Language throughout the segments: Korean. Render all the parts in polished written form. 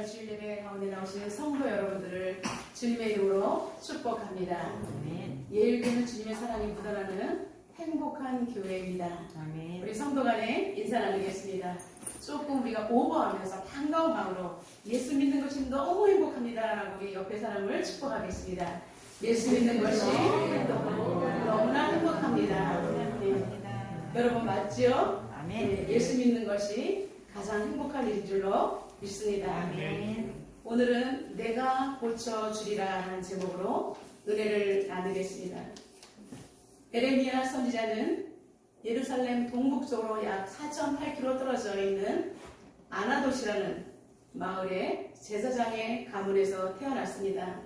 주일날 주일 예배 가운데 나오시는 성도 여러분들을 주님의 이름으로 축복합니다. 아멘. 예일교회는 주님의 사랑이 묻어나는 행복한 교회입니다. 아멘. 우리 성도 간에 인사 나누겠습니다. 조금 우리가 오버하면서 반가운 마음으로 예수 믿는 것이 너무 행복합니다 라고 우리 옆에 사람을 축복하겠습니다. 예수 믿는 것이 너무나 행복합니다. 네. 여러분 맞죠? 아멘. 네, 예수 믿는 것이 가장 행복한 일인 줄로 믿습니다. 아멘. 오늘은 내가 고쳐주리라 하는 제목으로 은혜를 나누겠습니다. 에레미야 선지자는 예루살렘 동북쪽으로 약 4.8km 떨어져 있는 아나돗이라는 마을의 제사장의 가문에서 태어났습니다.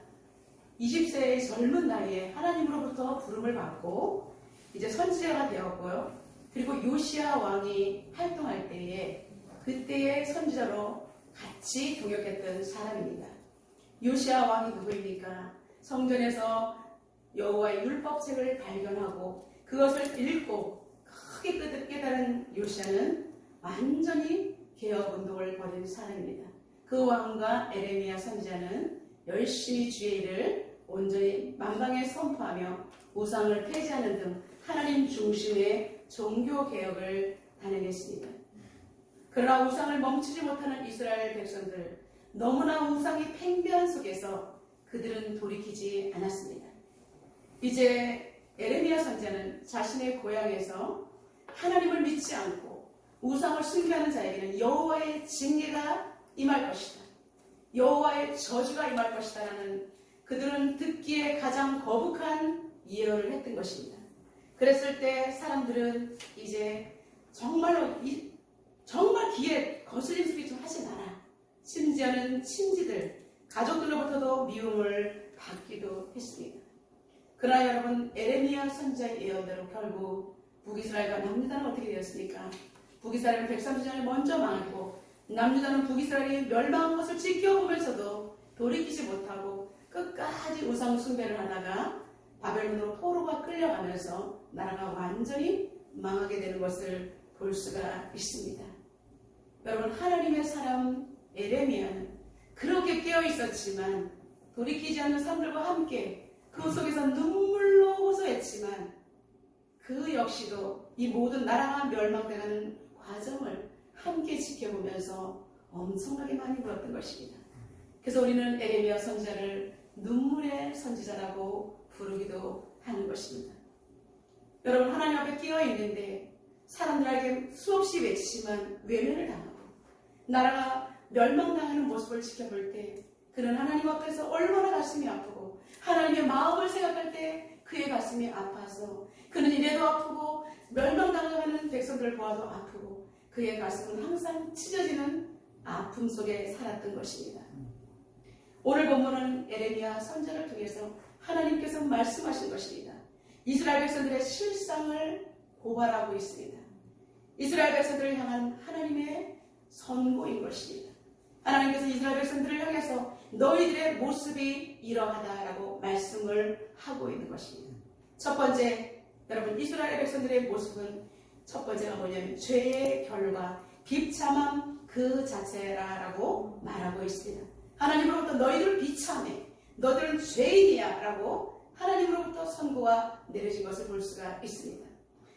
20세의 젊은 나이에 하나님으로부터 부름을 받고 이제 선지자가 되었고요. 그리고 요시야 왕이 활동할 때에 그때의 선지자로 같이 동역했던 사람입니다. 요시야 왕이 누구입니까? 성전에서 여호와의 율법책을 발견하고 그것을 읽고 크게 깨달은 요시야는 완전히 개혁운동을 벌인 사람입니다. 그 왕과 에레미야 선지자는 열심히 주의 일을 온전히 만방에 선포하며 우상을 폐지하는 등 하나님 중심의 종교개혁을 단행했습니다. 그러나 우상을 멈추지 못하는 이스라엘 백성들, 너무나 우상이 팽배한 속에서 그들은 돌이키지 않았습니다. 이제 에레미야 선지자는 자신의 고향에서 하나님을 믿지 않고 우상을 숭배하는 자에게는 여호와의 징계가 임할 것이다. 여호와의 저주가 임할 것이다 라는 그들은 듣기에 가장 거북한 예언을 했던 것입니다. 그랬을 때 사람들은 이제 정말 귀에 거슬린 소리 좀 하지 마라. 심지어는 친지들, 가족들로부터도 미움을 받기도 했습니다. 그러나 여러분, 에레미야 선지자의 예언대로 결국 북이스라엘과 남유다는 어떻게 되었습니까? 북이스라엘은 130년에 먼저 망했고 남유다는 북이스라엘이 멸망한 것을 지켜보면서도 돌이키지 못하고 끝까지 우상 숭배를 하다가 바벨론으로 포로가 끌려가면서 나라가 완전히 망하게 되는 것을 볼 수가 있습니다. 여러분, 하나님의 사람 에레미야는 그렇게 깨어 있었지만 돌이키지 않는 사람들과 함께 그 속에서 눈물로 호소했지만 그 역시도 이 모든 나라가 멸망되는 과정을 함께 지켜보면서 엄청나게 많이 울었던 것입니다. 그래서 우리는 에레미야 선지자를 눈물의 선지자라고 부르기도 하는 것입니다. 여러분, 하나님 앞에 끼어 있는데 사람들에게 수없이 외치지만 외면을 당하고 나라가 멸망당하는 모습을 지켜볼 때 그는 하나님 앞에서 얼마나 가슴이 아프고 하나님의 마음을 생각할 때 그의 가슴이 아파서 그는 이래도 아프고 멸망당하는 백성들을 보아도 아프고 그의 가슴은 항상 찢어지는 아픔 속에 살았던 것입니다. 오늘 본문은 에레미야 선지자를 통해서 하나님께서 말씀하신 것입니다. 이스라엘 백성들의 실상을 고발하고 있습니다. 이스라엘 백성들을 향한 하나님의 선고인 것입니다. 하나님께서 이스라엘 백성들을 향해서 너희들의 모습이 이러하다라고 말씀을 하고 있는 것입니다. 첫 번째, 여러분, 이스라엘 백성들의 모습은 첫 번째가 뭐냐면 죄의 결과, 비참함 그 자체라고 말하고 있습니다. 하나님으로부터 너희들 비참해, 너희들은 죄인이야 라고 하나님으로부터 선고가 내려진 것을 볼 수가 있습니다.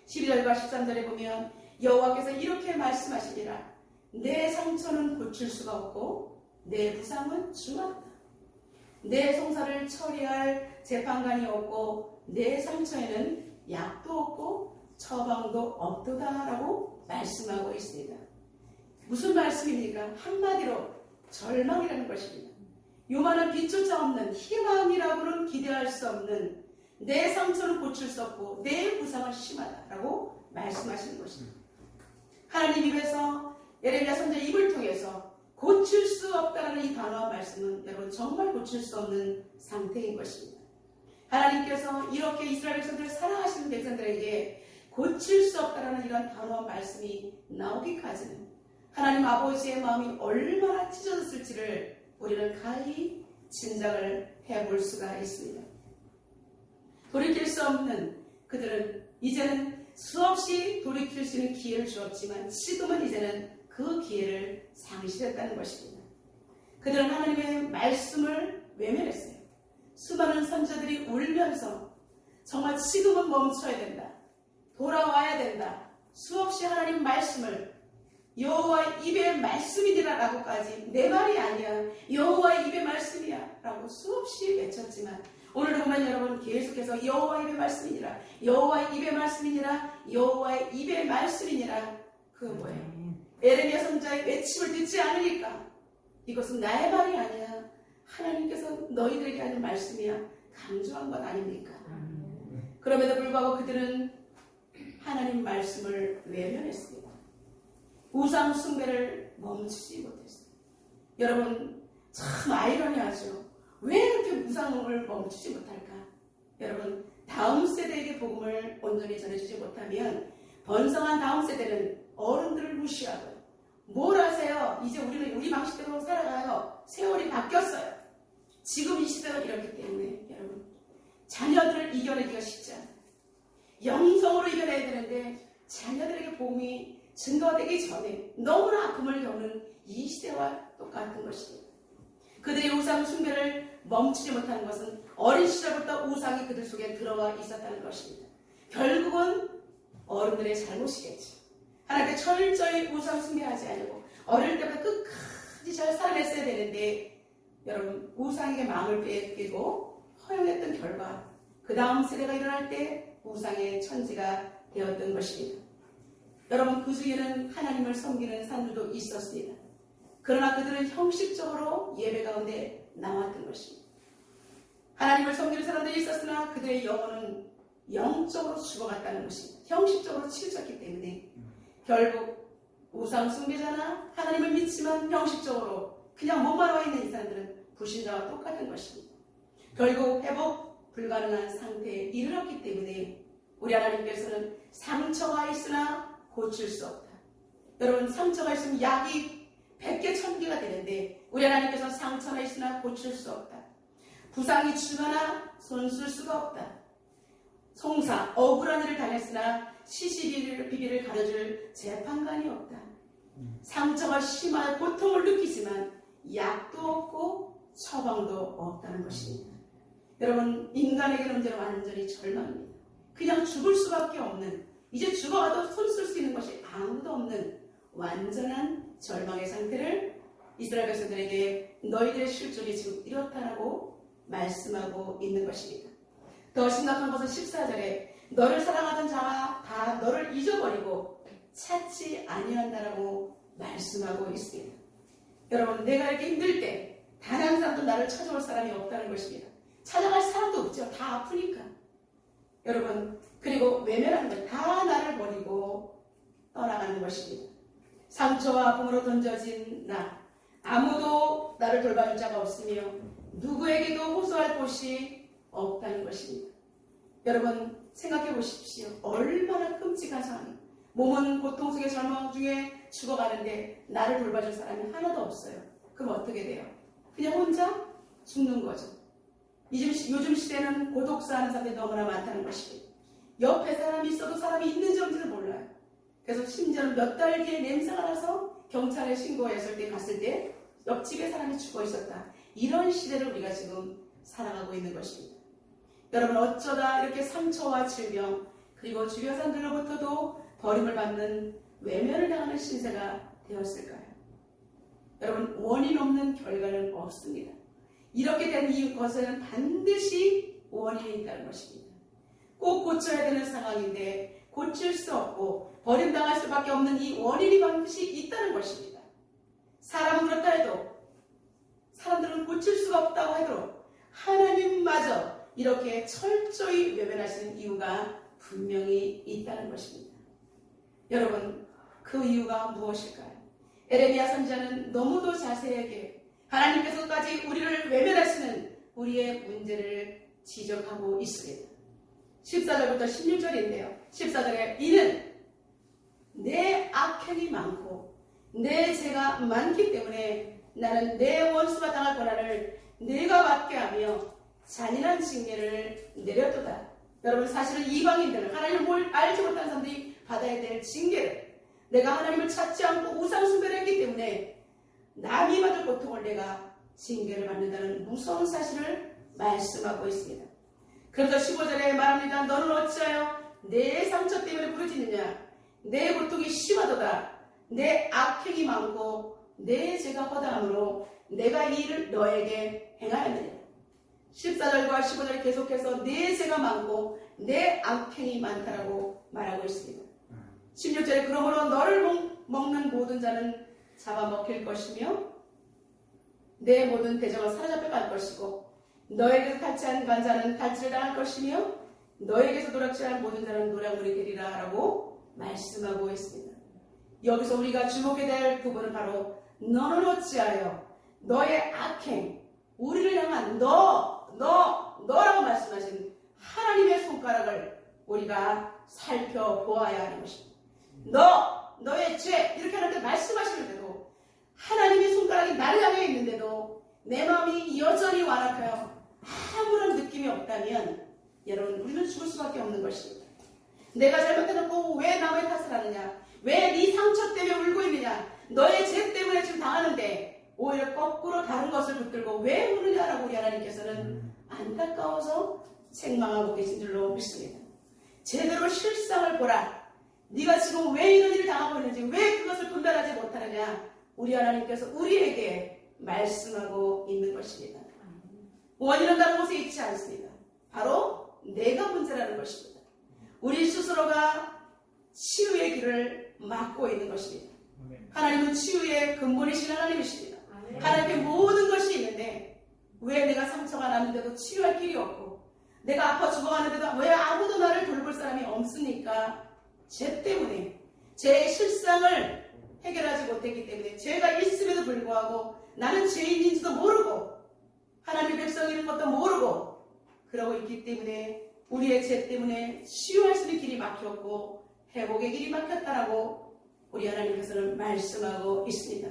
12절과 13절에 보면 여호와께서 이렇게 말씀하시니라. 내 상처는 고칠 수가 없고 내 부상은 중하다. 내 송사를 처리할 재판관이 없고 내 상처에는 약도 없고 처방도 없도다라고 말씀하고 있습니다. 무슨 말씀입니까? 한마디로 절망이라는 것입니다. 요만한 빛조차 없는 희망이라고는 기대할 수 없는 내 상처는 고칠 수 없고 내 부상은 심하다라고 말씀하시는 것입니다. 하나님 입에서 에레미야 선지자 입을 통해서 고칠 수 없다는 이 단어와 말씀은 여러분 정말 고칠 수 없는 상태인 것입니다. 하나님께서 이렇게 이스라엘 백성들을 사랑하시는 백성들에게 고칠 수 없다는 이런 단어와 말씀이 나오기까지는 하나님 아버지의 마음이 얼마나 찢어졌을지를 우리는 가히 짐작을 해볼 수가 있습니다. 돌이킬 수 없는 그들은 이제는 수없이 돌이킬 수 있는 기회를 주었지만 지금은 이제는 그 기회를 상실했다는 것입니다. 그들은 하나님의 말씀을 외면했어요. 수많은 선지자들이 울면서 정말 지금은 멈춰야 된다, 돌아와야 된다, 수없이 하나님 말씀을 여호와의 입의 말씀이니라 라고까지, 내 말이 아니야, 여호와의 입의 말씀이야 라고 수없이 외쳤지만 오늘 보면 여러분 계속해서 여호와의 입의 말씀이니라, 여호와의 입의 말씀이니라, 여호와의 입의 말씀이니라. 그건 뭐예요? 에레미야 선지자의 외침을 듣지 않으니까 이것은 나의 말이 아니야, 하나님께서 너희들에게 하는 말씀이야 강조한 것 아닙니까? 그럼에도 불구하고 그들은 하나님 말씀을 외면했습니다. 우상 숭배를 멈추지 못했어요. 여러분 참 아이러니하죠. 왜 이렇게 우상을 멈추지 못할까? 여러분 다음 세대에게 복음을 온전히 전해주지 못하면 번성한 다음 세대는 어른들을 무시하고 뭘 하세요? 이제 우리는 우리 방식대로 살아가요. 세월이 바뀌었어요. 지금 이 시대가 이렇기 때문에 여러분 자녀들을 이겨내기가 쉽지 않아요. 영성으로 이겨내야 되는데 자녀들에게 복음이 증거되기 전에 너무나 아픔을 겪는 이 시대와 똑같은 것입니다. 그들이 우상 숭배를 멈추지 못하는 것은 어린 시절부터 우상이 그들 속에 들어와 있었다는 것입니다. 결국은 어른들의 잘못이겠죠. 하나님께 철저히 우상 숭배하지 않고 어릴 때부터 끝까지 잘 살아냈어야 되는데 여러분 우상에게 마음을 뺏기고 허용했던 결과 그 다음 세대가 일어날 때 우상의 천지가 되었던 것입니다. 여러분 그 중에는 하나님을 섬기는 사람들도 있었습니다. 그러나 그들은 형식적으로 예배 가운데 나왔던 것입니다. 하나님을 섬기는 사람들이 있었으나 그들의 영혼은 영적으로 죽어갔다는 것입니다. 형식적으로 치우쳤기 때문에 결국 우상 숭배자나 하나님을 믿지만 형식적으로 그냥 몸만 와 있는 이 사람들은 불신자와 똑같은 것입니다. 결국 회복 불가능한 상태에 이르렀기 때문에 우리 하나님께서는 상처가 있으나 고칠 수 없다. 여러분 상처가 있으면 약이 100개 1000개가 되는데 우리 하나님께서는 상처가 있으나 고칠 수 없다. 부상이 중하나 손 쓸 수가 없다. 송사 억울한 일을 당했으나 시시비비를 가려줄 재판관이 없다. 상처가 심한 고통을 느끼지만 약도 없고 처방도 없다는 것입니다. 여러분 인간에게는 이제는 완전히 절망입니다. 그냥 죽을 수밖에 없는, 이제 죽어가도 손 쓸 수 있는 것이 아무도 없는 완전한 절망의 상태를 이스라엘 백성들에게 너희들의 실족이 지금 이렇다라고 말씀하고 있는 것입니다. 더 심각한 것은 14절에 너를 사랑하던 자가 다 너를 잊어버리고 찾지 아니한다라고 말씀하고 있습니다. 여러분 내가 이렇게 힘들 때 단 한 사람도 나를 찾아올 사람이 없다는 것입니다. 찾아갈 사람도 없죠. 다 아프니까. 여러분 그리고 외면하는 것, 다 나를 버리고 떠나가는 것입니다. 상처와 아픔으로 던져진 나, 아무도 나를 돌봐줄 자가 없으며 누구에게도 호소할 곳이 없다는 것입니다. 여러분 생각해 보십시오. 얼마나 끔찍한 상황이에요. 몸은 고통 속의 절망 중에 죽어가는데 나를 돌봐줄 사람이 하나도 없어요. 그럼 어떻게 돼요? 그냥 혼자 죽는 거죠. 요즘 시대는 고독사하는 사람들이 너무나 많다는 것입니다. 옆에 사람이 있어도 사람이 있는지 없는지를 몰라요. 그래서 심지어는 몇 달 뒤에 냄새가 나서 경찰에 신고했을 때 갔을 때 옆집에 사람이 죽어 있었다. 이런 시대를 우리가 지금 살아가고 있는 것입니다. 여러분 어쩌다 이렇게 상처와 질병 그리고 주변 사람들로부터도 버림을 받는 외면을 당하는 신세가 되었을까요? 여러분 원인 없는 결과는 없습니다. 이렇게 된 이것에는 반드시 원인이 있다는 것입니다. 꼭 고쳐야 되는 상황인데 고칠 수 없고 버림당할 수밖에 없는 이 원인이 반드시 있다는 것입니다. 사람은 그렇다 해도 사람들은 고칠 수가 없다고 해도 하나님마저 이렇게 철저히 외면하시는 이유가 분명히 있다는 것입니다. 여러분 그 이유가 무엇일까요? 에레미야 선지자는 너무도 자세하게 하나님께서까지 우리를 외면하시는 우리의 문제를 지적하고 있습니다. 14절부터 16절인데요. 14절에 이는 내 악행이 많고 내 죄가 많기 때문에 나는 내 원수가 당할 고난을 내가 받게 하며 잔인한 징계를 내렸도다. 여러분 사실은 이방인들은 하나님을 알지 못하는 사람들이 받아야 될 징계를 내가 하나님을 찾지 않고 우상 숭배를 했기 때문에 남이 받을 고통을 내가 징계를 받는다는 무서운 사실을 말씀하고 있습니다. 그래서 15절에 말합니다. 너는 어찌하여 내 상처 때문에 부르짖느냐. 내 고통이 심하도다. 내 악행이 많고 내 죄가 허다함으로 내가 이 일을 너에게 행하였느냐. 14절과 15절에 계속해서 내 죄가 많고 내 악행이 많다라고 말하고 있습니다. 16절에 그러므로 너를 먹는 모든 자는 잡아먹힐 것이며 내 모든 대적은 사로잡혀 갈 것이고 너에게서 탈취한 간자는 탈취를 당할 것이며 너에게서 노략질한 모든 자는 노략물이 되리라 라고 말씀하고 있습니다. 여기서 우리가 주목해야 될 부분은 바로 너는 어찌하여 너의 악행, 우리를 향한 너라고 말씀하신 하나님의 손가락을 우리가 살펴보아야 하는 것입니다. 너의 죄 이렇게 하나님께 말씀하시는데도 하나님의 손가락이 나를 향해 있는데도 내 마음이 여전히 완악하여 아무런 느낌이 없다면 여러분 우리는 죽을 수밖에 없는 것입니다. 내가 잘못해놓고 왜 남의 탓을 하느냐, 왜 네 상처 때문에 울고 있느냐, 너의 죄 때문에 지금 당하는데 오히려 거꾸로 다른 것을 붙들고 왜 우느냐라고 우리 하나님께서는 안타까워서 책망하고 계신 줄로 믿습니다. 제대로 실상을 보라. 네가 지금 왜 이런 일을 당하고 있는지, 왜 그것을 분별하지 못하느냐, 우리 하나님께서 우리에게 말씀하고 있는 것입니다. 원인은 다른 곳에 있지 않습니다. 바로 내가 문제라는 것입니다. 우리 스스로가 치유의 길을 막고 있는 것입니다. 하나님은 치유의 근본이신 하나님이십니다. 하나님께 모든 것이 있는데 왜 내가 상처가 났는데도 치유할 길이 없고 내가 아파 죽어가는데도 왜 아무도 나를 돌볼 사람이 없습니까? 죄 때문에, 제 실상을 해결하지 못했기 때문에, 죄가 있음에도 불구하고 나는 죄인인지도 모르고 하나님의 백성인 것도 모르고 그러고 있기 때문에 우리의 죄 때문에 치유할 수 있는 길이 막혔고 회복의 길이 막혔다라고 우리 하나님께서는 말씀하고 있습니다.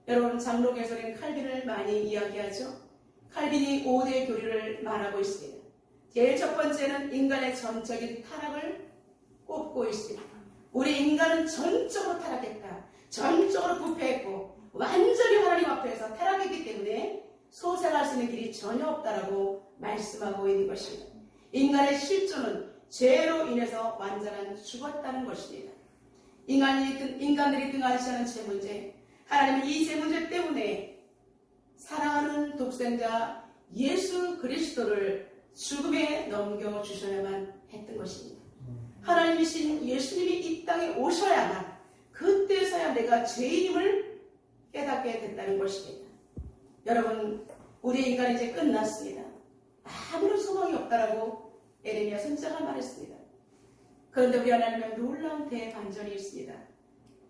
여러분, 장로교에서는 칼빈을 많이 이야기하죠. 칼빈이 5대 교리를 말하고 있습니다. 제일 첫 번째는 인간의 전적인 타락을 꼽고 있습니다. 우리 인간은 전적으로 타락했다. 전적으로 부패했고 완전히 하나님 앞에서 타락했기 때문에 소생할 수 있는 길이 전혀 없다라고 말씀하고 있는 것입니다. 인간의 실존은 죄로 인해서 완전한 죽었다는 것입니다. 인간들이 등한시하는 죄 문제, 하나님은 이 죄 문제 때문에 사랑하는 독생자 예수 그리스도를 죽음에 넘겨주셔야만 했던 것입니다. 하나님이신 예수님이 이 땅에 오셔야만 그때서야 내가 죄인임을 깨닫게 됐다는 것입니다. 여러분, 우리 인간은 이제 끝났습니다. 아무런 소망이 없다라고 에레미야 선지자가 말했습니다. 그런데 우리 하나님은 놀라운 대반전이 있습니다.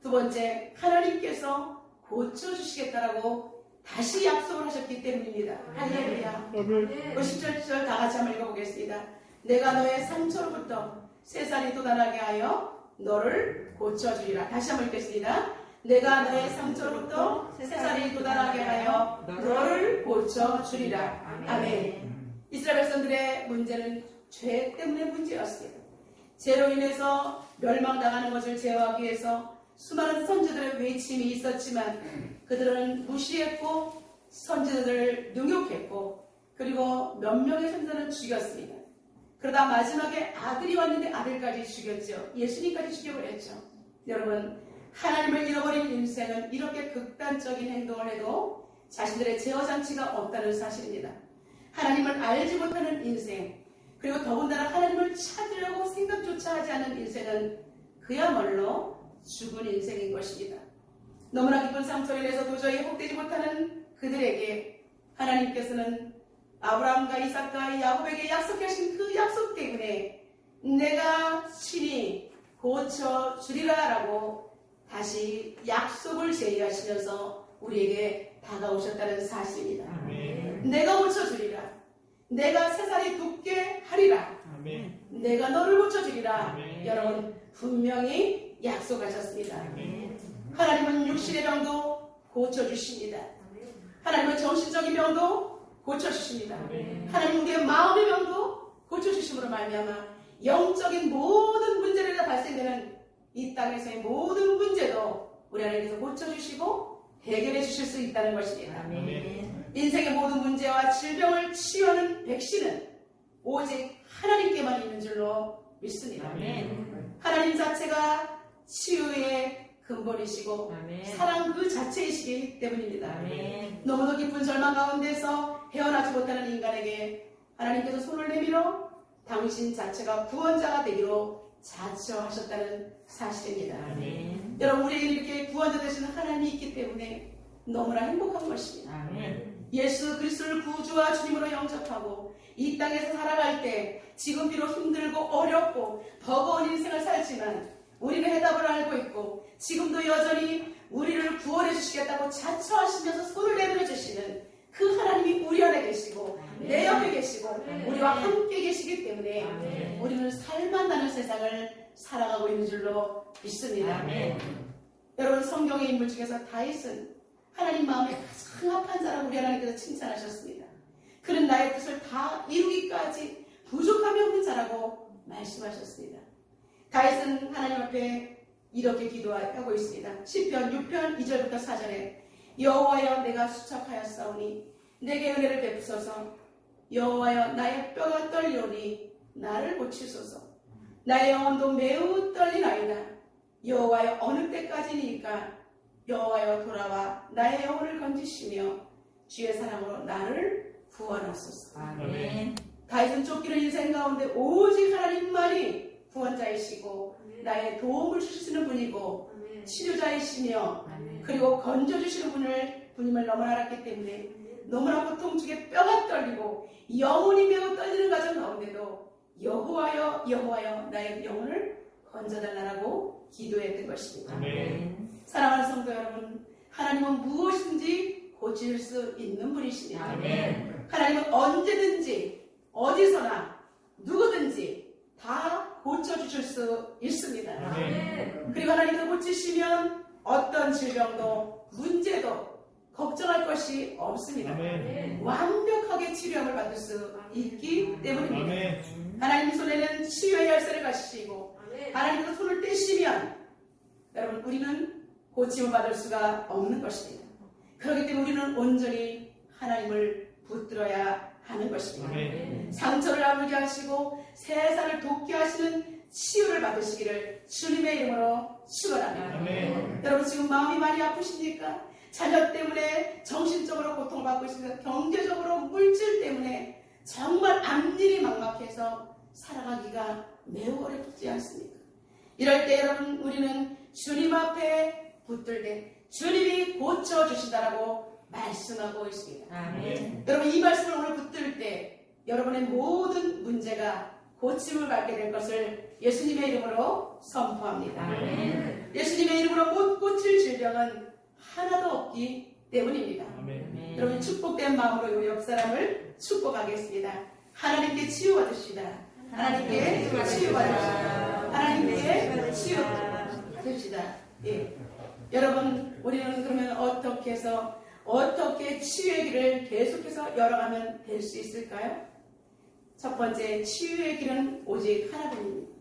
두 번째, 하나님께서 고쳐주시겠다라고 다시 약속을 하셨기 때문입니다. 할렐루야. 10절 다 같이 한번 읽어보겠습니다. 내가 너의 상처로부터 새살이 돋아나게 하여 너를 고쳐주리라. 다시 한번 읽겠습니다. 내가 너의 상처로부터 새살이 돋아나게 하여 너를 고쳐주리라. 아멘. 이스라엘 백성들의 문제는 죄 때문에 문제였습니다. 죄로 인해서 멸망당하는 것을 제어하기 위해서 수많은 선지자들의 외침이 있었지만 그들은 무시했고 선지자들을 능욕했고 그리고 몇 명의 선지자는 죽였습니다. 그러다 마지막에 아들이 왔는데 아들까지 죽였죠. 예수님까지 죽여버렸죠. 여러분, 하나님을 잃어버린 인생은 이렇게 극단적인 행동을 해도 자신들의 제어장치가 없다는 사실입니다. 하나님을 알지 못하는 인생, 그리고 더군다나 하나님을 찾으려고 생각조차 하지 않는 인생은 그야말로 죽은 인생인 것입니다. 너무나 깊은 상처로 인해서 도저히 회복되지 못하는 그들에게 하나님께서는 아브라함과 이삭과 야곱에게 약속하신 그 약속 때문에 내가 친히 고쳐주리라 라고 다시 약속을 제의하시면서 우리에게 다가오셨다는 사실입니다. 아멘. 내가 고쳐주리라. 내가 새살이 돋게 하리라. 아멘. 내가 너를 고쳐주리라. 아멘. 여러분, 분명히 약속하셨습니다. 아멘. 하나님은 육신의 병도 고쳐주십니다. 아멘. 하나님은 정신적인 병도 고쳐주십니다. 아멘. 하나님은 우리의 마음의 병도 고쳐주심으로 말미암아 영적인 모든 문제가 발생되는 이 땅에서의 모든 문제도 우리 하나님께서 고쳐주시고 해결해 주실 수 있다는 것입니다. 아멘. 인생의 모든 문제와 질병을 치유하는 백신은 오직 하나님께만 있는 줄로 믿습니다. 아멘. 하나님 자체가 치유의 근본이시고 아멘. 사랑 그 자체이시기 때문입니다. 아멘. 너무도 깊은 절망 가운데서 헤어나지 못하는 인간에게 하나님께서 손을 내밀어 당신 자체가 구원자가 되기로 자처하셨다는 사실입니다. 아멘. 여러분, 우리에게 이렇게 구원자 되시는 하나님이 있기 때문에 너무나 행복한 것입니다. 아멘. 예수 그리스도를 구주와 주님으로 영접하고 이 땅에서 살아갈 때 지금 비록 힘들고 어렵고 버거운 인생을 살지만 우리는 해답을 알고 있고 지금도 여전히 우리를 구원해 주시겠다고 자처하시면서 손을 내밀어 주시는 그 하나님이 우리 안에 계시고 내 옆에 계시고 우리와 함께 계시기 때문에 아멘. 우리는 살만 나는 세상을 살아가고 있는 줄로 믿습니다. 아멘. 여러분, 성경의 인물 중에서 다윗은 하나님 마음에 가장 합한 자라고 우리 하나님께서 칭찬하셨습니다. 그는 나의 뜻을 다 이루기까지 부족함이 없는 자라고 말씀하셨습니다. 다윗은 하나님 앞에 이렇게 기도하고 있습니다. 시편 6편 2절부터 4절에 여호와여 내가 수척하였사오니 내게 은혜를 베푸소서. 여호와여 나의 뼈가 떨리오니 나를 고치소서. 나의 영혼도 매우 떨리나이다. 여호와여 어느 때까지니까. 여호와여 돌아와 나의 영혼을 건지시며 주의 사랑으로 나를 구원하소서. 아멘. 다윗은 쫓기는 인생 가운데 오직 하나님만이 구원자이시고 나의 도움을 주시는 분이고 치료자이시며 그리고 건져주시는 분임을 너무나 알았기 때문에 너무나 고통 중에 뼈가 떨리고 영혼이 매우 떨리는 과정 가운데도 여호와여 여호와여 나의 영혼을 건져달라고 기도했던 것입니다. 아멘. 사랑하는 성도 여러분, 하나님은 무엇이든지 고칠 수 있는 분이십니다. 아멘. 하나님은 언제든지 어디서나 누구든지 다 고쳐주실 수 있습니다. 아멘. 그리고 하나님을 고치시면 어떤 질병도 문제도 걱정할 것이 없습니다. 아멘. 완벽하게 치료함을 받을 수 있기 때문입니다. 아멘. 하나님 손에는 치유의 열쇠를 가지시고 하나님께서 손을 떼시면 여러분 우리는 고침을 받을 수가 없는 것입니다. 그렇기 때문에 우리는 온전히 하나님을 붙들어야 하는 것입니다. 아멘. 상처를 아물게 하시고 세상을 돕게 하시는 치유를 받으시기를 주님의 이름으로 축원합니다. 아멘. 여러분 지금 마음이 많이 아프십니까? 자녀 때문에 정신적으로 고통받고 있습니다. 경제적으로 물질 때문에 정말 앞일이 막막해서 살아가기가 매우 어렵지 않습니까? 이럴 때 여러분 우리는 주님 앞에 붙들되 주님이 고쳐주신다라고 말씀하고 있습니다. 아멘. 여러분 이 말씀을 오늘 붙들 때 여러분의 모든 문제가 고침을 받게 될 것을 예수님의 이름으로 선포합니다. 아멘. 예수님의 이름으로 못 고칠 질병은 하나도 없기 때문입니다. 아멘. 여러분 축복된 마음으로 이 옆사람을 축복하겠습니다. 하나님께 치유받으시다. 하나님께 치유받으시다. 하나님께 치유받으시다. 예. 여러분 우리는 그러면 어떻게 해서 어떻게 치유의 길을 계속해서 열어가면 될 수 있을까요? 첫 번째 치유의 길은 오직 하나뿐입니다.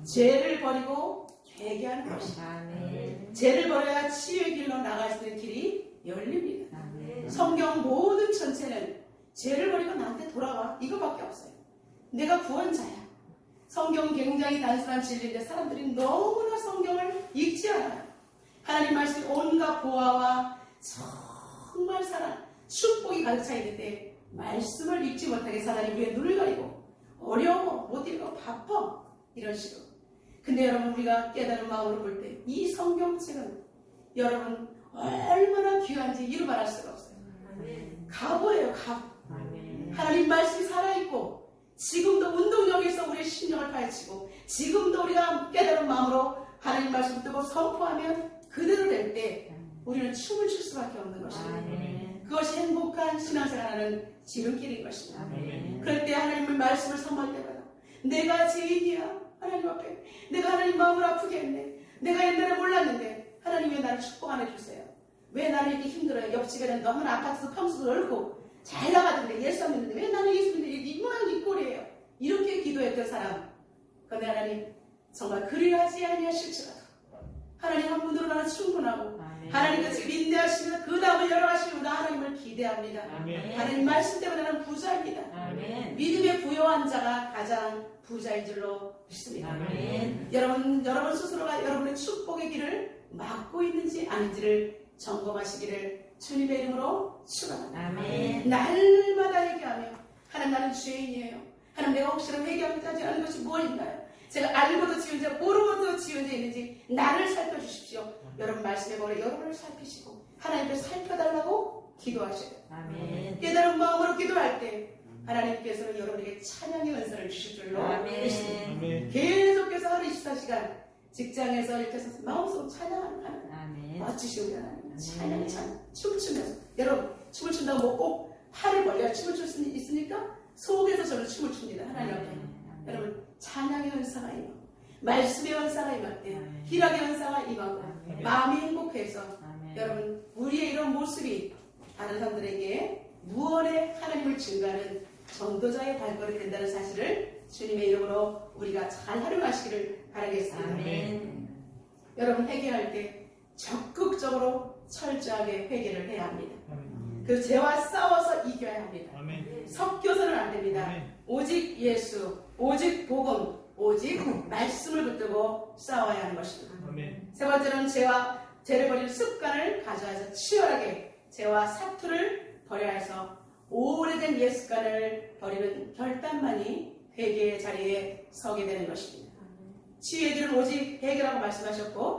죄를 버리고 회개하는 것입니다. 아멘. 죄를 버려야 치유의 길로 나갈 수 있는 길이 열립니다. 아멘. 성경 모든 전체는 죄를 버리고 나한테 돌아와 이거밖에 없어요. 내가 구원자야. 성경은 굉장히 단순한 진리인데 사람들이 너무나 성경을 읽지 않아요. 하나님 말씀 온갖 보아와 정말 사랑, 축복이 가득 차 있는데 말씀을 읽지 못하게 사단이 우리의 눈을 가리고 어려워, 못 읽어, 바빠 이런 식으로. 근데 여러분 우리가 깨달은 마음으로 볼 때 이 성경책은 여러분 얼마나 귀한지 이루 말할 수가 없어요. 갑오예요, 갑. 하나님 말씀이 살아있고 지금도 운동력에서 우리의 심령을 파헤치고 지금도 우리가 깨달은 마음으로 하나님 말씀을 뜨고 선포하면 그대로 될 때 우리는 춤을 출 수밖에 없는 것입니다. 그것이 행복한 신앙생활하는 지름길인 것입니다. 아멘. 그럴 때 하나님의 말씀을 선포할 때마다 내가 죄인이야. 하나님 앞에 내가 하나님 마음을 아프게 했네. 내가 옛날에 몰랐는데 하나님 왜 나를 축복 안 해주세요? 왜 나를 이렇게 힘들어요? 옆집에는 너무나 아파트도 평수도 넓고 잘 나가던데 예수 안 믿는데 왜 나는 예수 믿는데 이 모양 이 꼴이에요? 이렇게 기도했던 사람. 그런데 하나님 정말 그리하지 아니하실지라도 하나님 한 분으로 나는 충분하고 하나님께서 지금 인내하시며 그 다음을 열어가시는구나 하나님을 기대합니다. 아멘. 하나님 말씀 때문에 나는 부자입니다. 아멘. 믿음의 부여한 자가 가장 부자인 줄로 믿습니다. 아멘. 여러분 스스로가 여러분의 축복의 길을 막고 있는지 아닌지를 점검하시기를 주님의 이름으로 축원합니다. 아멘. 날마다 얘기하며 하나님 나는 죄인이에요. 하나님 내가 혹시나 회개하지 않은 것이 무엇인가요? 제가 알고도 지은 죄 모르고도 지은 죄 있는지 나를 살펴주십시오. 여러분 말씀에 보내 여러분을 살피시고 하나님께 살펴달라고 기도하셔야 돼요. 아멘. 깨달은 마음으로 기도할 때 하나님께서는 여러분에게 찬양의 은사를 주실 줄로 믿습니다. 아멘. 계속해서 하루 24시간 직장에서 이렇게 해서 마음속으로 찬양하는 하나님 아멘. 멋지시오 하나님 찬양 춤을 추면서 여러분 춤을 춘다고 뭐 꼭 팔을 벌려 춤을 출 수 있습니까? 속에서 저는 춤을 춥니다. 하나님 앞에 여러분 찬양의 은사가 임하고 말씀의 은사가 임할 때 희락의 은사가 임하고 마음이 행복해서 여러분 우리의 이런 모습이 다른 사람들에게 무언의 하나님을 증거하는 전도자의 발걸음이 된다는 사실을 주님의 이름으로 우리가 잘 활용하시기를 바라겠습니다. 아멘. 여러분 회개할 때 적극적으로 철저하게 회개를 해야 합니다. 그 죄와 싸워서 이겨야 합니다. 섞여서는 안 됩니다. 오직 예수, 오직 복음, 오직 말씀을 붙들고 싸워야 하는 것입니다. 세 번째는 죄를 버리는 습관을 가져와서 치열하게 죄와 사투를 버려야 해서 오래된 옛 습관을 버리는 결단만이 회개의 자리에 서게 되는 것입니다. 치유의 길은 오직 회개라고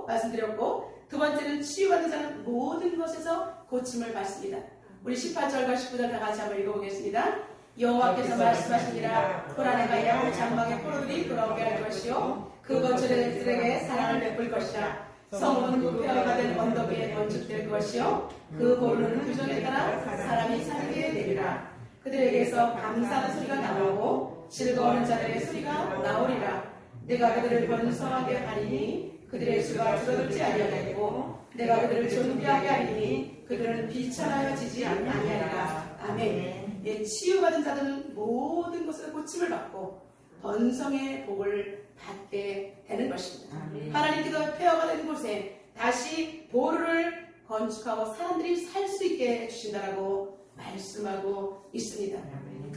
말씀드렸고 두 번째는 치유받는 자는 모든 것에서 고침을 받습니다. 우리 18절과 19절 다 같이 한번 읽어보겠습니다. 여호와께서 말씀하시니라 고라네가 야곱 장막의 포로들이 돌아오게 할 것이요 그 거처들에게 사랑을 베풀 것이라 성은 부패화가 된 언덕 위에 건축될 것이요 그 보루는 규정에 따라 사람이 살게 되리라. 그들에게서 감사하는 소리가 나오고 즐거워하는 자들의 소리가 나오리라. 내가 그들을 번성하게 하리니 그들의 수가 줄어들지 아니하겠고 내가 그들을 존귀하게 하리니 그들은 비천하여지지 아니하리라. 아멘. 예, 치유받은 자들은 모든 것을 고침을 받고 번성의 복을 받게 되는 것입니다. 하나님께서 폐허가 된 곳에 다시 보루를 건축하고 사람들이 살 수 있게 해주신다라고 말씀하고 있습니다.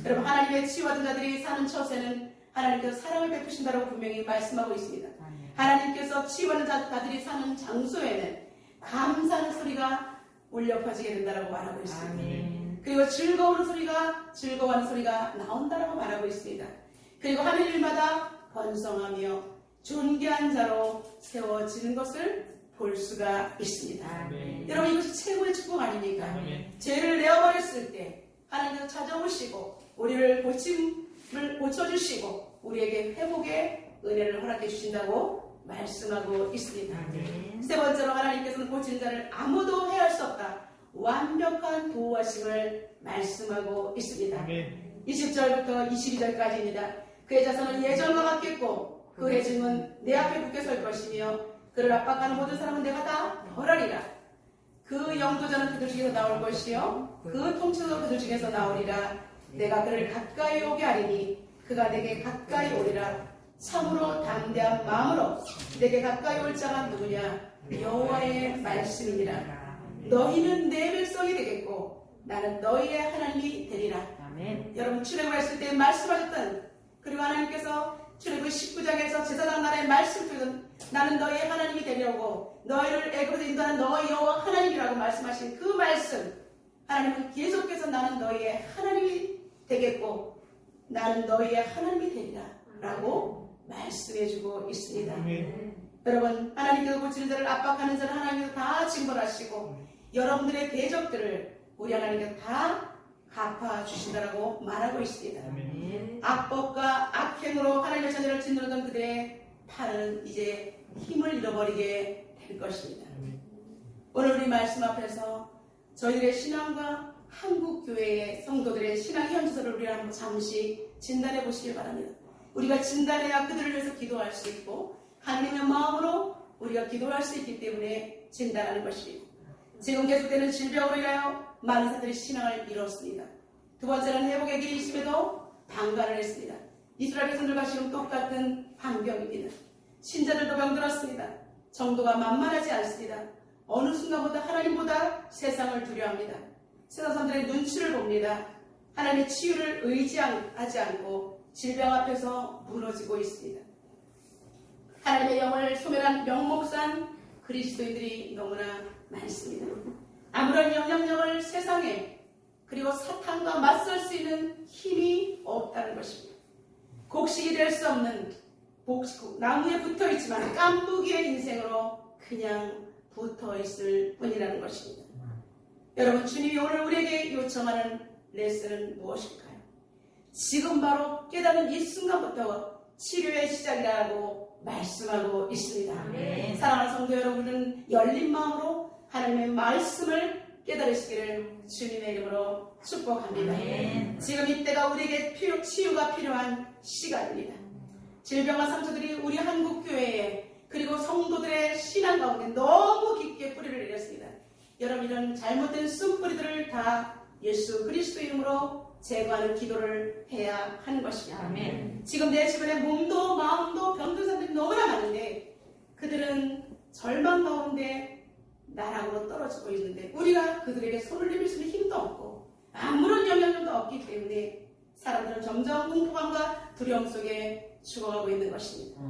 여러분 하나님의 치유받은 자들이 사는 처세는 하나님께서 사랑을 베푸신다라고 분명히 말씀하고 있습니다. 하나님께서 치유받는 자들이 사는 장소에는 감사하는 소리가 울려 퍼지게 된다라고 말하고 있습니다. 그리고 즐거워하는 소리가 나온다라고 말하고 있습니다. 그리고 하는 일마다 번성하며 존귀한 자로 세워지는 것을 볼 수가 있습니다. 여러분 이것이 최고의 축복 아닙니까? 죄를 내어버렸을 때 하나님께서 찾아오시고 우리를 고쳐주시고 우리에게 회복의 은혜를 허락해 주신다고 말씀하고 있습니다. 세 번째로 하나님께서는 고치는 자를 아무도 해할 수 없다. 완벽한 보호하심을 말씀하고 있습니다. 20절부터 22절까지입니다. 그의 자손은 예전과 같겠고 그 해중은 내 앞에 굳게 설 것이며 그를 압박하는 모든 사람은 내가 다 벌하리라. 그 영도자는 그들 중에서 나올 것이요 그 통치도 그들 중에서 나오리라. 내가 그를 가까이 오게 하리니 그가 내게 가까이 오리라. 참으로 담대한 마음으로 내게 가까이 올 자가 누구냐? 여호와의 말씀이니라. 너희는 내 백성이 되겠고 나는 너희의 하나님이 되리라. 아멘. 여러분 출애굽했을 때 말씀하셨던 그리고 하나님께서 출애굽 19장에서 제사장 나라의 말씀 속에서 나는 너희의 하나님이 되려고 너희를 애굽에서 인도하는 너희 여호와 하나님이라고 말씀하신 그 말씀 하나님은 계속해서 나는 너희의 하나님이 되겠고 나는 너희의 하나님이 되리라 라고 말씀해주고 있습니다. 여러분 하나님께서 고치는 자를 압박하는 자를 하나님께서 다 징벌하시고 여러분들의 대적들을 우리 하나님께서 다 갚아주신다라고 말하고 있습니다. 악법과 악행으로 하나님의 자녀를 짓누르던 그들의 팔은 이제 힘을 잃어버리게 될 것입니다. 오늘 우리 말씀 앞에서 저희들의 신앙과 한국교회의 성도들의 신앙 현주소를 우리가 한번 잠시 진단해 보시길 바랍니다. 우리가 진단해야 그들을 위해서 기도할 수 있고 하나님의 마음으로 우리가 기도할 수 있기 때문에 진단하는 것입니다. 지금 계속되는 질병으로 인하여 많은 사람들이 신앙을 잃었습니다. 두 번째는 회복의 길이 있음에도 방관을 했습니다. 이스라엘 백성들과 지금 똑같은 환경입니다. 신자들도 병들었습니다. 정도가 만만하지 않습니다. 어느 순간보다 하나님보다 세상을 두려워합니다. 세상 사람들의 눈치를 봅니다. 하나님의 치유를 의지하지 않고 질병 앞에서 무너지고 있습니다. 하나님의 영을 소멸한 명목산 그리스도인들이 너무나 많습니다. 아무런 영향력을 세상에 그리고 사탄과 맞설 수 있는 힘이 없다는 것입니다. 곡식이 될 수 없는 나무에 붙어있지만 깐부기의 인생으로 그냥 붙어있을 뿐이라는 것입니다. 여러분, 주님이 오늘 우리에게 요청하는 레슨은 무엇일까요? 지금 바로 깨닫는 이 순간부터 치료의 시작이라고 말씀하고 있습니다. 아멘. 사랑하는 성도 여러분은 열린 마음으로 하나님의 말씀을 깨달으시기를 주님의 이름으로 축복합니다. 아멘. 지금 이때가 우리에게 치유가 필요한 시간입니다. 질병과 상처들이 우리 한국교회에 그리고 성도들의 신앙 가운데 너무 깊게 뿌리를 내렸습니다. 여러분, 이런 잘못된 쓴뿌리들을 다 예수 그리스도 이름으로 제거하는 기도를 해야 하는 것입니다. 아멘. 지금 내 주변에 몸도 마음도 병든 사람들이 너무나 많은데 그들은 절망 가운데 나락으로 떨어지고 있는데 우리가 그들에게 손을 내밀 수 있는 힘도 없고 아무런 영향력도 없기 때문에 사람들은 점점 공포감과 두려움 속에 죽어가고 있는 것입니다.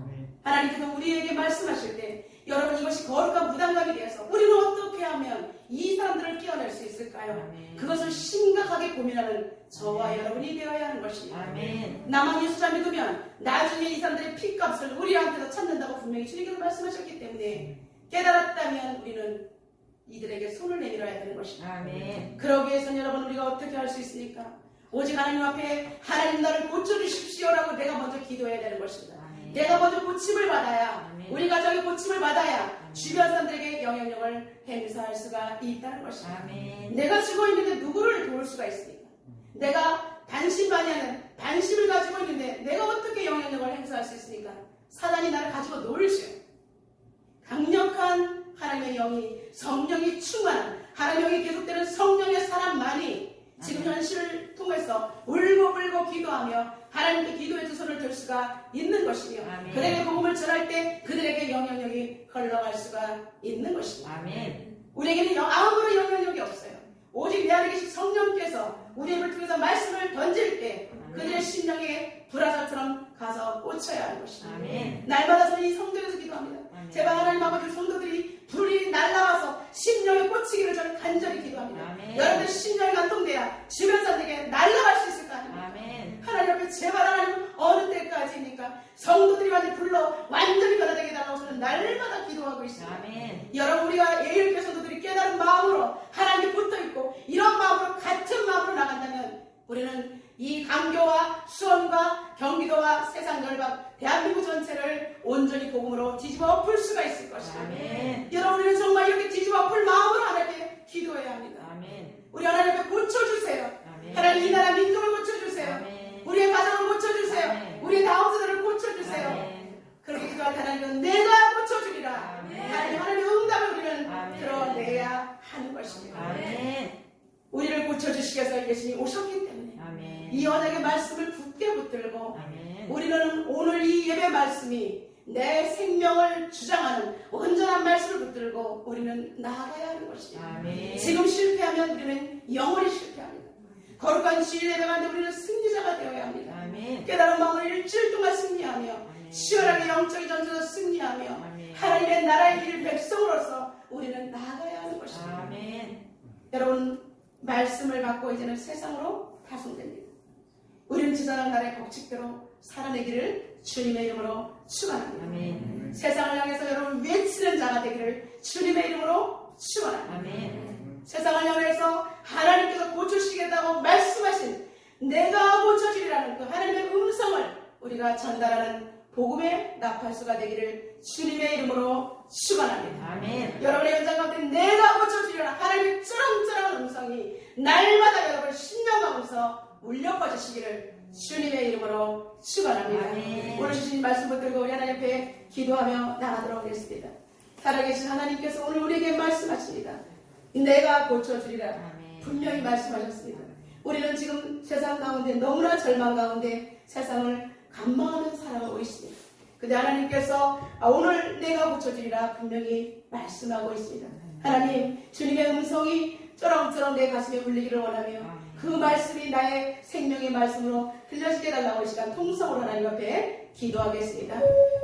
하나님께서 우리에게 말씀하실 때 여러분, 이것이 거룩한 부담감이 되어서 우리는 어떻게 하면 이 사람들을 깨어낼 수 있을까요? 아멘. 그것을 심각하게 고민하는 저와 여러분이 되어야 하는 것입니다. 아멘. 나만 예수자 믿으면 나중에 이 사람들의 핏값을 우리한테서 찾는다고 분명히 주님께서 말씀하셨기 때문에 깨달았다면 우리는 이들에게 손을 내밀어야 되는 것입니다. 아멘. 그러기 위해서는 여러분, 우리가 어떻게 할 수 있습니까? 오직 하나님 앞에 하나님 나를 고쳐주십시오라고 내가 먼저 기도해야 되는 것입니다. 아멘. 내가 먼저 고침을 받아야, 아멘. 우리 가정이 고침을 받아야 아멘. 주변 사람들에게 영향력을 행사할 수가 있다는 것입니다. 아멘. 내가 죽어 있는데 누구를 도울 수가 있습니까? 내가 반신반의하는 반심을 가지고 있는데 내가 어떻게 영향력을 행사할 수 있습니까? 사단이 나를 가지고 놀죠. 강력한 하나님의 영이, 성령이 충만한 하나님의 영이 계속되는 성령의 사람만이 지금 현실을 통해서 울고 기도하며 하나님께 기도의 두 손을 들 수가 있는 것이며 아멘. 그들에게 복음을 전할 때 그들에게 영향력이 흘러갈 수가 있는 것입니다. 아멘. 우리에게는 아무런 영향력이 없어요. 오직 내 안에 계신 성령께서 우리 입을 통해서 말씀을 던질 때 그들의 심령에 불화살처럼 가서 꽂혀야 하는 것입니다. 아멘. 날마다 저는 이 성전에서 기도합니다. 아멘. 제발 하나님 아버지, 성도들이 불이 날라와서 심령에 꽂히기를 저는 간절히 기도합니다. 아멘. 여러분들 심령이 감동돼야 주변 사람들에게 날아갈 수 있을 거 아닙니까? 아멘. 하나님 앞에 제발 하나님, 어느 때까지입니까? 성도들이 완전히 불러 완전히 변화되게 달라고 저는 날마다 기도하고 있습니다. 아멘. 여러분, 우리가 예일교 성도들이 깨달은 마음으로 하나님께 붙어있고 이런 마음으로 같은 마음으로 나간다면 우리는 이 강교와 수원과 경기도와 세상 열방 대한민국 전체를 온전히 복음으로 뒤집어 엎을 수가 있을 것입니다. 아멘. 여러분, 우리는 정말 이렇게 뒤집어 엎을 마음으로 하나님께 기도해야 합니다. 아멘. 우리 하나님 앞에 고쳐주세요. 아멘. 하나님, 이 나라 민족을 고쳐주세요. 아멘. 우리의 가정을 고쳐주세요. 아멘. 우리의 다음 세대를 고쳐주세요. 아멘. 그렇게 기도할 하나님은 내가 고쳐주리라. 아멘. 하나님의 응답을 우리는 아멘. 드러내야 하는 것입니다. 아멘. 우리를 고쳐주시기 위해서 예수님이 오셨기 때문에 아멘. 이 언약의 말씀을 굳게 붙들고 아멘. 우리는 오늘 이 예배 말씀이 내 생명을 주장하는 온전한 말씀을 붙들고 우리는 나아가야 하는 것입니다. 아멘. 지금 실패하면 우리는 영원히 실패합니다. 거룩한 주일 예배가는데 우리는 승리자가 되어야 합니다. 아멘. 깨달은 마음으로 일주일 동안 승리하며 아멘. 치열하게 영적인 전투에서 승리하며 아멘. 하나님의 나라의 길 백성으로서 우리는 나아가야 하는 것입니다. 아멘. 여러분, 말씀을 받고 이제는 세상으로 파송됩니다. 우리는 지선한 나라의 법칙대로 살아내기를 주님의 이름으로 축원합니다. 아멘. 세상을 향해서 여러분 외치는 자가 되기를 주님의 이름으로 축원합니다. 아멘. 세상을 향해서 하나님께서 고쳐주시겠다고 말씀하신 내가 고쳐주리라는 그 하나님의 음성을 우리가 전달하는 복음의 나팔수가 되기를 주님의 이름으로 축원합니다. 아멘. 여러분의 현장 가운데 내가 고쳐주리라 하나님의 쩌렁쩌렁한 음성이 날마다 여러분의 심령 가운데서 울려 퍼지시기를 주님의 이름으로 축원합니다. 아멘. 오늘 주신 말씀 붙들고 우리 하나님 앞에 기도하며 나가도록 하겠습니다. 살아계신 하나님께서 오늘 우리에게 말씀하십니다. 내가 고쳐주리라 아멘. 분명히 말씀하셨습니다. 우리는 지금 세상 가운데 너무나 절망 가운데 세상을 감망하며 살아가고 있습니다. 근데 하나님께서 오늘 내가 고쳐주리라 분명히 말씀하고 있습니다. 하나님, 주님의 음성이 쩌렁쩌렁 내 가슴에 울리기를 원하며 그 말씀이 나의 생명의 말씀으로 들려지게 해달라고 이 시간 통성으로 하나님 앞에 기도하겠습니다.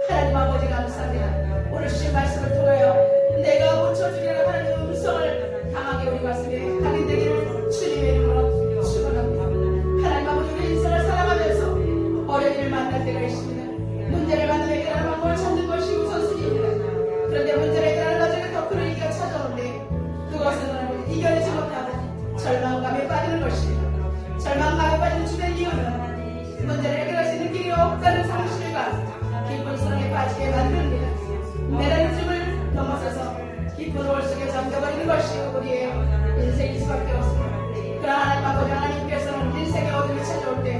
하나님 아버지 감사합니다. 오늘 주신 말씀을 통하여 내가 고쳐주리라 하는 음성을 강하게 우리 가슴에 각인되기를 주님의 이름으로 축원합니다. 하나님 아버지, 우리 인생을 살아가면서 어려움을 만날 때가 있습니다. 문제를 만나며 해결하는 방법을 찾는 것이 우선순위입니다. 그런데 문제를 해결하는 과정에 더 큰 위기가 찾아오는데 그것은 이겨내지 못하고 절망감에 빠지는 것입니다. 절망감에 빠지는 주된 이유는 문제를 해결할 수 있는 길이 없다는 상실과 기쁜 사랑에 빠지게 만듭니다. 메커니즘을 넘어서서 기쁜 홀 속에 잠겨버리는 것이 우리의 인생일 수밖에 없습니다. 그러나 하나님 아버지, 하나님께서는 인생의 어둠이 찾아올 때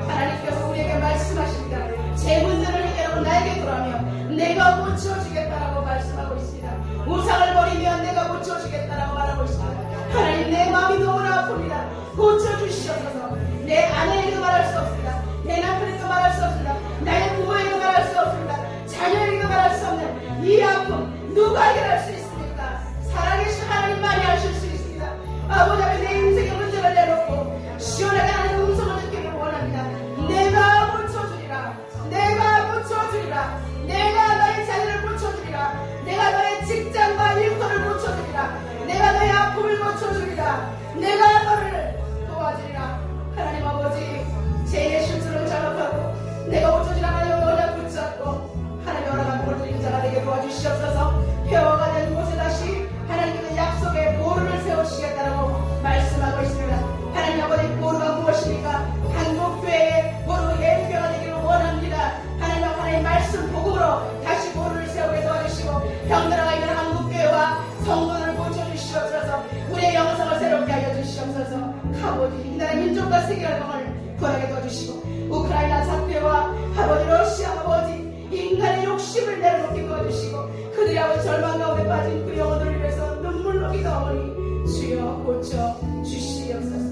하나님께서 우리에게 말씀하십니다. 제 문제를 해결하고 나에게 돌아오며 내가 고쳐주겠다라고 말씀하고 있습니다. 우상을 버리면 내가 고쳐주겠다라고 말하고 있습니다. 하나님, 내 마음이 너무나 아픕니다. 고쳐주시옵소서. 내 아내에게도 말할 수 없습니다. 내 남편에게도 말할 수 없습니다. 나의 부모에게도 말할 수 없습니다. 자녀에게도 말할 수 없는 이 아픔 누가 해결할 수 있습니까? 살아계신 하나님만이 하실 수 있습니다. 아버지 앞에 내 인생의 문제를 내놓고 시원하게 하는 음성을 듣기를 원합니다. 내가 고쳐주리라. 내가 고쳐주리라. 내가 너의 자녀를 고쳐주리라. 내가 너의 직장과 일터를 고쳐주리라. 내가 너의 아픔을 고쳐주리라. 내가 너를 도와주리라. 하나님 아버지, 죄의 실수를 자각하고 내가 고쳐주리라 하나님 너를 붙잡고 하나님 허락한 복을 드린 자가 되게 도와주시옵소서. 회화가 된 곳에 다시 하나님께서 약속의 보루를 세우시겠다라고 말씀하고 있습니다. 하나님 아버지, 보루가 무엇입니까? 한국교회의 보루 예배가 되기를 원합니다. 하나님 말씀 복음으로 다시 보루를 세우게 도와주시고 병들어가 있는 한국교회와 성도들을 고쳐주시옵소서. 우리의 영성을 새롭게 하여 주시옵소서. 아버지, 이 나라 민족과 세계활동을 구하게 도와주시고 우크라이나 사태와 아버지 러시아 아버지 인간의 욕심을 내려놓게 도와주시고 그들이 아버지 절망 가운데 빠진 그 영혼들을 위해서 눈물로 기도하오니 주여 고쳐 주시옵소서.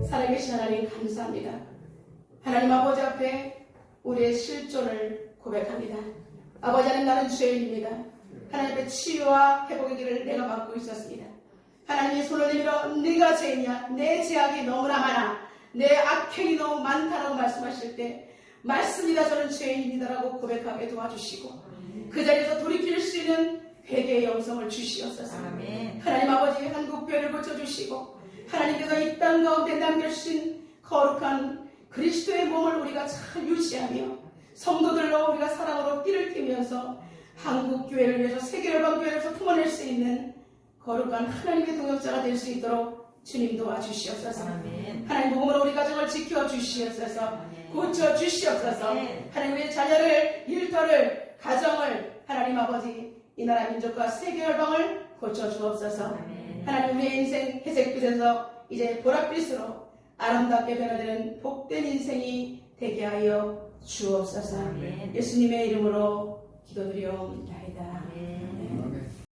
살아계신 하나님 감사합니다. 하나님 아버지 앞에 우리의 실존을 고백합니다. 아버지 하나님, 나는 죄인입니다. 하나님 앞에 치유와 회복의 길을 내가 막고 있었습니다. 하나님의 손을 내밀어 네가 죄인이야. 내 죄악이 너무나 많아. 내 악행이 너무 많다라고 말씀하실 때 맞습니다. 저는 죄인입니다라고 고백하게 도와주시고 그 자리에서 돌이킬 수 있는 회개의 영성을 주시옵소서. 하나님 아버지, 한국교회를 고쳐주시고 하나님께서 이 땅 가운데 남겨주신 거룩한 그리스도의 몸을 우리가 잘 유지하며 성도들로 우리가 사랑으로 띠를 띠면서 한국교회를 위해서 세계열방교회를 위해서 품어낼 수 있는 거룩한 하나님의 동역자가 될 수 있도록 주님 도와주시옵소서. 하나님 복음으로 우리 가정을 지켜주시옵소서. 고쳐주시옵소서. 하나님의 자녀를, 일터를, 가정을 하나님 아버지 이 나라 민족과 세계열방을 고쳐주옵소서. 하나님, 우리의 인생 회색빛에서 이제 보랏빛으로 아름답게 변화되는 복된 인생이 되게 하여 주옵소서. 예수님의 이름으로 기도드리옵나이다.